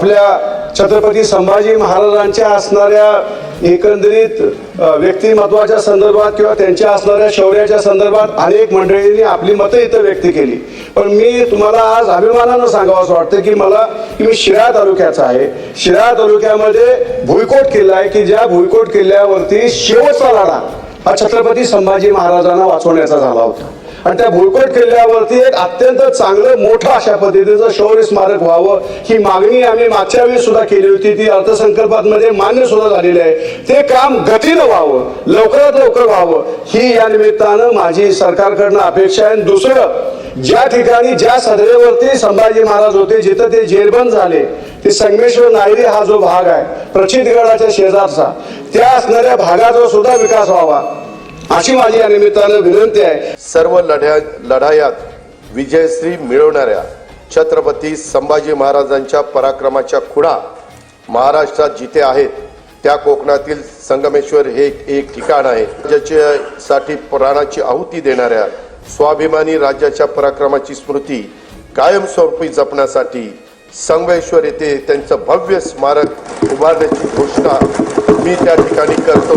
आपल्या छत्रपती संभाजी महाराजांच्या असणाऱ्या एकंदरीत व्यक्तिमत्वाच्या संदर्भात किंवा त्यांच्या असणाऱ्या शौर्याच्या संदर्भात अनेक मंडळींनी आपली मतं इथं व्यक्त केली। पण मी तुम्हाला आज अभिमानानं सांगावंसं वाटतं की मी शिराळा तालुक्याचा आहे। शिराळा तालुक्यामध्ये भुईकोट किल्ला आहे की ज्या भुईकोट किल्ल्यावरती शेवटचा लढा हा छत्रपती संभाजी महाराजांना वाचवण्याचा झाला होता आणि त्या भुईकोट किल्ल्यावरती एक अत्यंत चांगलं मोठं अशा पद्धतीचं शौर्य स्मारक व्हावं ही मागणी आम्ही मागच्या वेळेस सुद्धा केली होती। ती अर्थसंकल्पामध्ये मान्य सुद्धा झालेली आहे। ते काम गतीनं व्हावं, लवकरात लवकर व्हावं ही या निमित्तानं माझी सरकारकडनं अपेक्षा आहे। दुसरं, ज्या ठिकाणी ज्या सदरेवरती संभाजी महाराज होते जिथं ते जेरबंद झाले ते संगमेश्वर नायरी हा जो भाग आहे प्रचितगडाच्या शेजारचा त्या असणाऱ्या भागाचा सुद्धा विकास व्हावा अशी माझी या निमित्तानं विनंती आहे। सर्व लढायात विजयश्री मिळवणाऱ्या छत्रपती संभाजी महाराजांच्या पराक्रमाच्या खुणा महाराष्ट्रात जिथे आहेत त्या कोकणातील संगमेश्वर हे एक ठिकाण आहे। राज्यासाठी प्राणाची आहुती देणाऱ्या स्वाभिमानी राज्याच्या पराक्रमाची स्मृती कायमस्वरूपी जपण्यासाठी संगमेश्वर येथे त्यांचं भव्य स्मारक उभारण्याची घोषणा मी त्या ठिकाणी करतो।